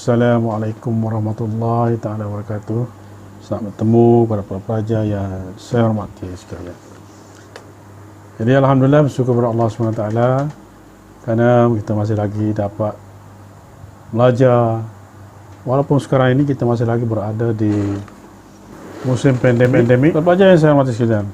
Assalamualaikum warahmatullahi taala wabarakatuh. Selamat bertemu para pelajar yang saya hormati sekalian. Jadi alhamdulillah, bersyukur kepada Allah SWT kerana kita masih lagi dapat belajar. Walaupun sekarang ini kita masih lagi berada di musim pandemik. Pelajar yang saya hormati sekalian,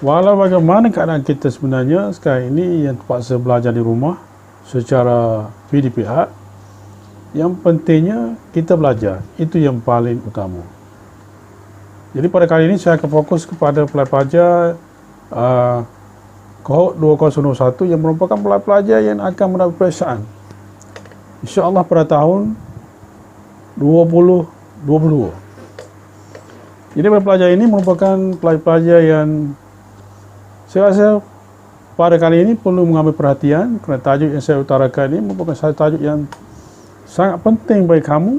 walau bagaimana keadaan kita sebenarnya sekarang ini yang terpaksa belajar di rumah secara PDPR, yang pentingnya kita belajar, itu yang paling utama. Jadi pada kali ini saya akan fokus kepada pelajar kohort 2001 yang merupakan pelajar yang akan mendapat peperiksaan InsyaAllah pada tahun 2022. Jadi pelajar ini merupakan pelajar yang saya rasa pada kali ini perlu mengambil perhatian, kerana tajuk yang saya utarakan ini merupakan satu tajuk yang sangat penting bagi kamu,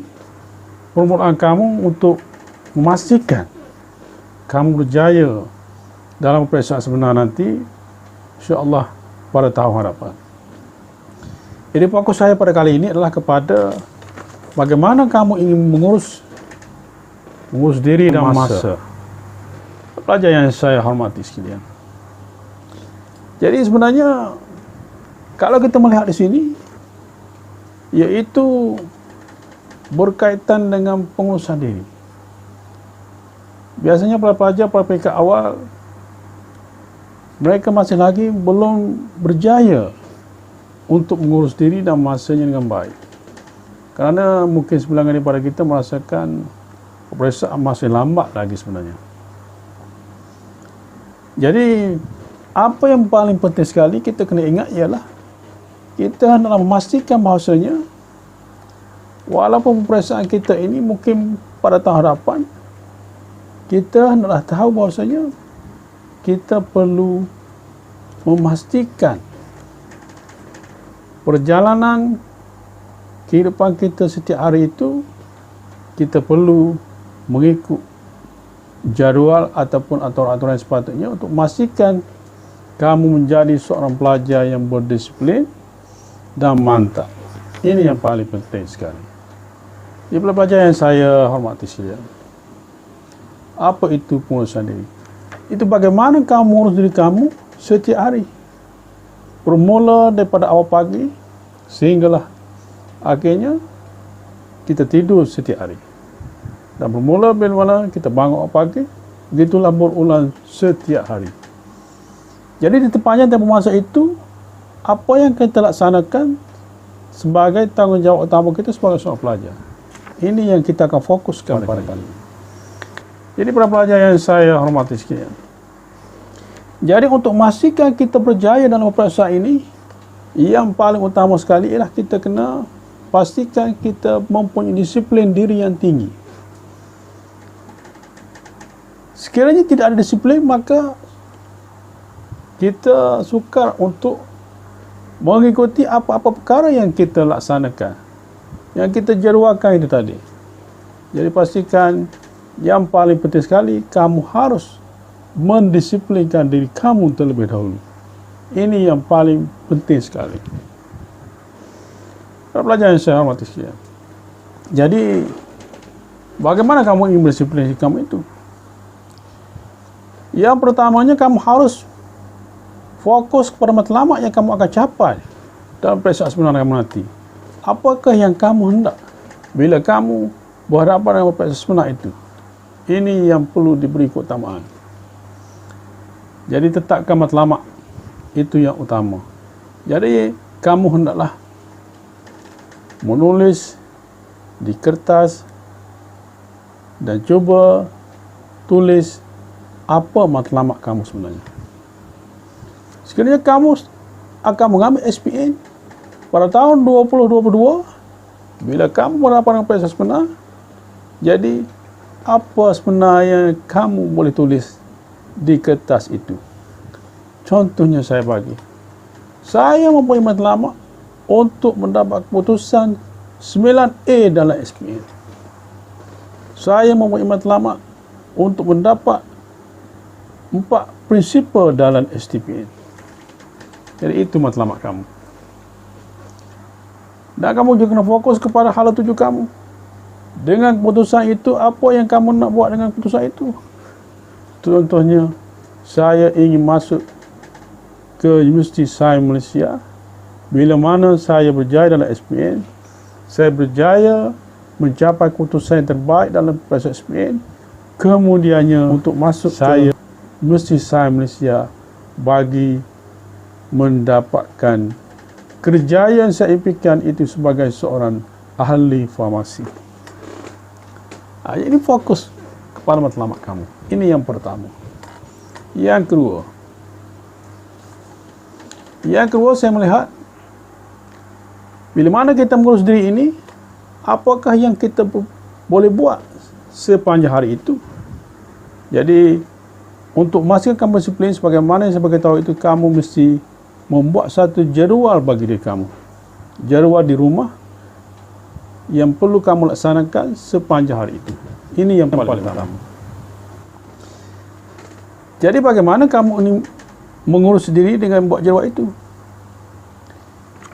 permulaan kamu untuk memastikan kamu berjaya dalam peperiksaan sebenar nanti, insyaAllah pada tahun hadapan. Jadi fokus saya pada kali ini adalah kepada bagaimana kamu ingin mengurus diri dan masa. Pelajar yang saya hormati sekalian. Jadi sebenarnya kalau kita melihat di sini, iaitu berkaitan dengan pengurusan diri. Biasanya para pelajar pada peringkat awal, mereka masih lagi belum berjaya untuk mengurus diri dan masanya dengan baik. Kerana mungkin sebilangan daripada kita merasakan peperiksaan masih lambat lagi sebenarnya. Jadi apa yang paling penting sekali kita kena ingat ialah kita hendaklah memastikan bahawasanya walaupun peperiksaan kita ini mungkin pada tahun hadapan, kita hendaklah tahu bahawasanya kita perlu memastikan perjalanan kehidupan kita setiap hari itu kita perlu mengikut jadual ataupun aturan-aturan yang sepatutnya untuk memastikan kamu menjadi seorang pelajar yang berdisiplin dan mantap. Ini yang paling penting sekali. Jadi pelajar yang saya hormati sekalian, apa itu pengurusan diri? Itu bagaimana kamu mengurus diri kamu setiap hari, bermula daripada awal pagi sehinggalah akhirnya kita tidur setiap hari, dan bermula bila mana kita bangun awal pagi, begitulah berulang setiap hari. Jadi di sepanjang tempoh masa itu, apa yang kita laksanakan sebagai tanggungjawab utama kita sebagai seorang pelajar. Ini yang kita akan fokuskan pada kali ini. Jadi para pelajar yang saya hormati sekalian, jadi untuk memastikan kita berjaya dalam peperiksaan ini, yang paling utama sekali ialah kita kena pastikan kita mempunyai disiplin diri yang tinggi. Sekiranya tidak ada disiplin, maka kita sukar untuk mengikuti apa-apa perkara yang kita laksanakan, yang kita jadualkan itu tadi. Jadi pastikan yang paling penting sekali, kamu harus mendisiplinkan diri kamu terlebih dahulu. Ini yang paling penting sekali. Pelajar yang saya hormati sekalian, jadi bagaimana kamu ingin mendisiplin diri kamu itu? Yang pertamanya, kamu harus fokus kepada matlamat yang kamu akan capai dalam peperiksaan sebenar kamu nanti. Apakah yang kamu hendak bila kamu berhadapan dengan peperiksaan sebenar itu? Ini yang perlu diberi keutamaan. Jadi tetapkan matlamat, itu yang utama. Jadi kamu hendaklah menulis di kertas dan cuba tulis apa matlamat kamu sebenarnya. Sekiranya kamu akan mengambil SPM pada tahun 2022, bila kamu berhadapan dengan peperiksaan sebenar, jadi apa sebenarnya kamu boleh tulis di kertas itu? Contohnya saya bagi, saya mempunyai matlamat untuk mendapat keputusan 9A dalam SPM. Saya mempunyai matlamat untuk mendapat 4 prinsipal dalam STPN. Jadi itu matlamat kamu. Dan kamu juga kena fokus kepada hala tuju kamu. Dengan keputusan itu, apa yang kamu nak buat dengan keputusan itu? Contohnya, saya ingin masuk ke Universiti Sains Malaysia. Bila mana saya berjaya dalam SPM, saya berjaya mencapai keputusan yang terbaik dalam proses SPM, kemudiannya untuk masuk saya Universiti Sains Malaysia bagi mendapatkan kerjaya yang saya impikan itu sebagai seorang ahli farmasi. Jadi fokus kepada matlamat kamu. Ini yang pertama. Yang kedua saya melihat, bila mana kita mengurus diri ini, apakah yang kita boleh buat sepanjang hari itu. Jadi untuk memastikan kamu disiplin, sebagaimana yang saya beritahu itu, kamu mesti membuat satu jadual bagi diri kamu. Jadual di rumah yang perlu kamu laksanakan sepanjang hari itu. Ini yang paling utama. Jadi bagaimana kamu ini mengurus diri dengan buat jadual itu?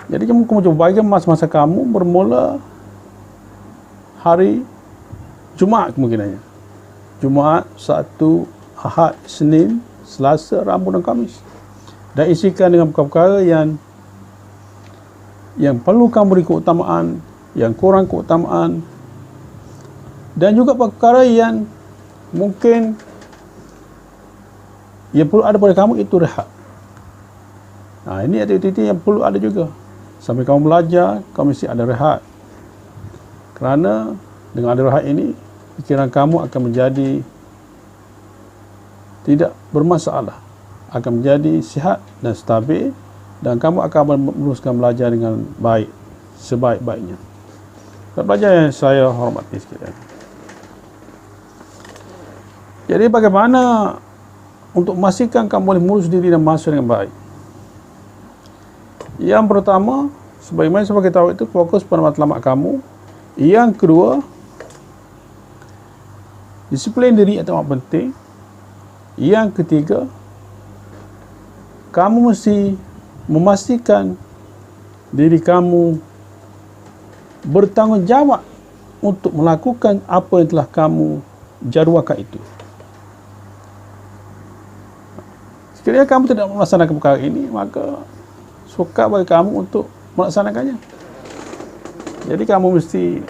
Jadi kamu coba bagi masa-masa kamu bermula hari Jumaat kemungkinannya. Jumaat, Sabtu, Ahad, Senin, Selasa, Rabu dan Khamis. Dan isikan dengan perkara-perkara yang perlu kamu beri keutamaan, yang kurang keutamaan, dan juga perkara yang mungkin yang perlu ada pada kamu itu rehat. Ini aktiviti yang perlu ada juga. Sambil kamu belajar, kamu mesti ada rehat. Kerana dengan ada rehat ini, pikiran kamu akan menjadi tidak bermasalah, akan menjadi sihat dan stabil, dan kamu akan meneruskan belajar dengan baik, sebaik-baiknya. Pelajar yang saya hormati sekalian. Jadi bagaimana untuk memastikan kamu boleh mengurus diri dan masa dengan baik? Yang pertama, sebagaimana saya beritahu itu, fokus pada matlamat kamu. Yang kedua, disiplin diri itu amat penting. Yang ketiga, kamu mesti memastikan diri kamu bertanggungjawab untuk melakukan apa yang telah kamu jadualkan itu. Sekiranya kamu tidak melaksanakan perkara ini, maka sukar bagi kamu untuk melaksanakannya. Jadi kamu mesti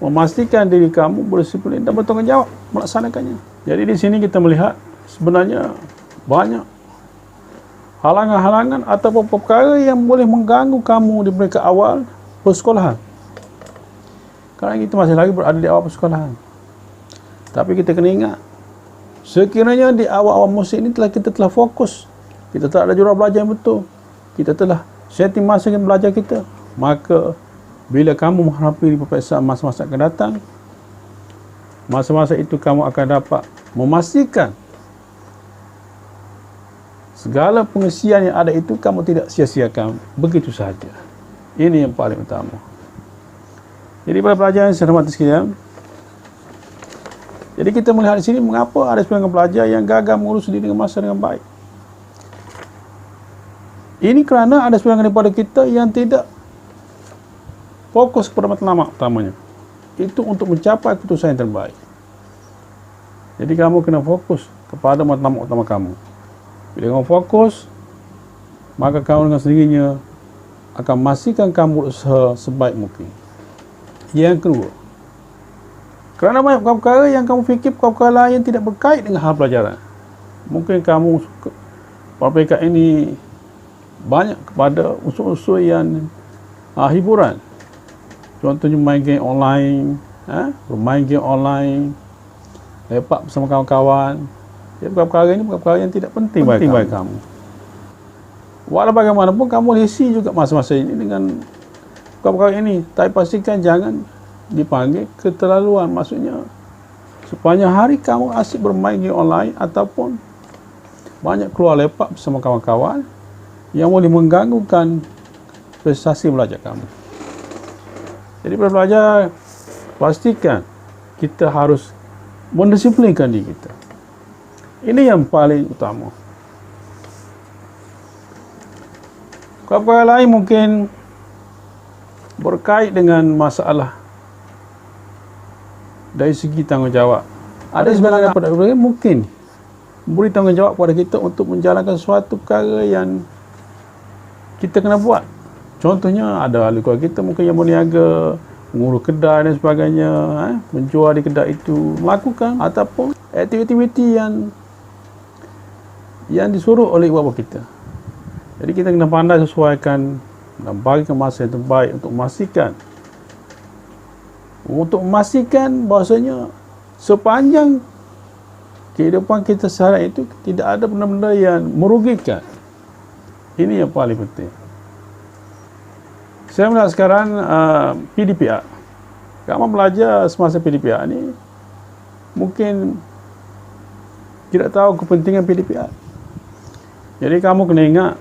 memastikan diri kamu berdisiplin dan bertanggungjawab melaksanakannya. Jadi di sini kita melihat sebenarnya banyak halangan-halangan atau perkara yang boleh mengganggu kamu di mereka awal persekolahan. Kerana kita masih lagi berada di awal persekolahan. Tapi kita kena ingat, sekiranya di awal-awal musim ini kita telah fokus, kita telah ada jurus belajar yang betul, kita telah setting masa yang belajar kita, maka bila kamu menghadapi peperiksaan masa-masa akan datang, masa-masa itu kamu akan dapat memastikan segala pengisian yang ada itu kamu tidak sia-siakan begitu sahaja. Ini yang paling utama. Jadi para pelajar yang saya hormati sekalian, jadi kita melihat di sini mengapa ada sebagian pelajar yang gagal mengurus diri dengan masa dengan baik. Ini kerana ada sebagian daripada kita yang tidak fokus kepada matlamat utamanya. Itu untuk mencapai keputusan yang terbaik. Jadi kamu kena fokus kepada matlamat utama kamu. Bila kamu fokus, maka kamu dengan sendirinya akan memastikan kamu berusaha sebaik mungkin. Yang kedua, kerana banyak perkara yang kamu fikir perkara lain tidak berkait dengan hal pelajaran. Mungkin kamu peringkat ini banyak kepada unsur-unsur yang hiburan. Contohnya main game online, bermain game online, lepak bersama kawan-kawan. Jadi perkara ini perkara yang tidak penting bagi kamu. Walau bagaimanapun kamu lesi juga masa-masa ini dengan perkara ini. Tapi pastikan jangan dipanggil keterlaluan. Maksudnya sepanjang hari kamu asyik bermain game online ataupun banyak keluar lepak bersama kawan-kawan yang boleh mengganggukan prestasi belajar kamu. Jadi para pelajar, pastikan kita harus mendisiplinkan diri kita. Ini yang paling utama. Perkara lain mungkin berkait dengan masalah dari segi tanggungjawab. Ada sebagian daripada mungkin beri tanggungjawab kepada kita untuk menjalankan suatu perkara yang kita kena buat. Contohnya ada ahli keluarga kita mungkin yang berniaga, mengurus kedai dan sebagainya, menjual di kedai itu, melakukan ataupun aktiviti yang disuruh oleh ibu bapa kita. Jadi kita kena pandai sesuaikan dan bagi masa yang terbaik untuk memastikan bahasanya sepanjang kehidupan kita sehari itu tidak ada benda-benda yang merugikan. Ini yang paling penting. Saya melihat sekarang PDPR. Kamu belajar semasa PDPR ni mungkin tidak tahu kepentingan PDPR. Jadi kamu kena ingat,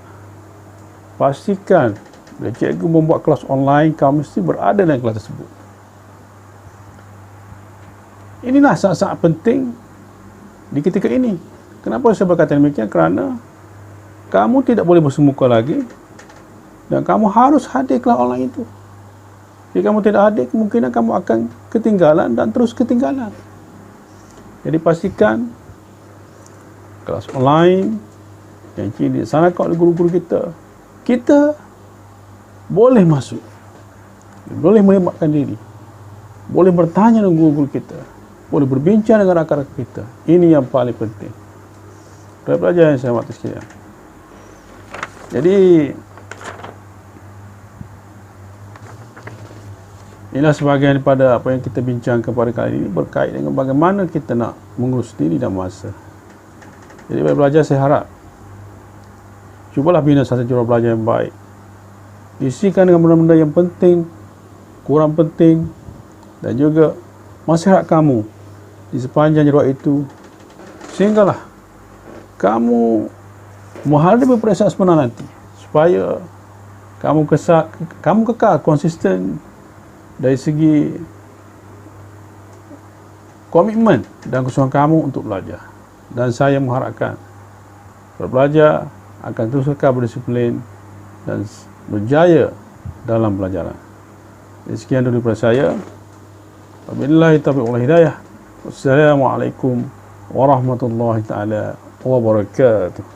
pastikan bila cikgu membuat kelas online, kamu mesti berada dalam kelas tersebut. Inilah sangat-sangat penting di ketika ini. Kenapa saya berkata demikian? Kerana kamu tidak boleh bersemuka lagi dan kamu harus hadir kelas online itu. Jika kamu tidak hadir, kemungkinan kamu akan ketinggalan dan terus ketinggalan. Jadi pastikan kelas online yang dilaksanakan oleh guru-guru kita boleh masuk, boleh melibatkan diri, boleh bertanya dengan guru-guru kita, boleh berbincang dengan rakan-rakan kita. Ini yang paling penting. Para pelajar yang saya hormati sekalian. Jadi inilah sebahagian daripada apa yang kita bincangkan pada kali ini berkait dengan bagaimana kita nak mengurus diri dan masa. Jadi para pelajar, saya harap cubalah bina satu jurus belajar yang baik. Isikan dengan benda-benda yang penting, kurang penting, dan juga masyarakat kamu di sepanjang jadual itu, sehinggalah kamu menghadapi peperiksaan sempurna nanti, supaya kamu kekal konsisten dari segi komitmen dan kesungguhan kamu untuk belajar. Dan saya mengharapkan pelajar akan terus kekal berdisiplin dan berjaya dalam pelajaran. Sekian dulu daripada saya. Wabillahi taufiq wal hidayah. Wassalamualaikum warahmatullahi taala wabarakatuh.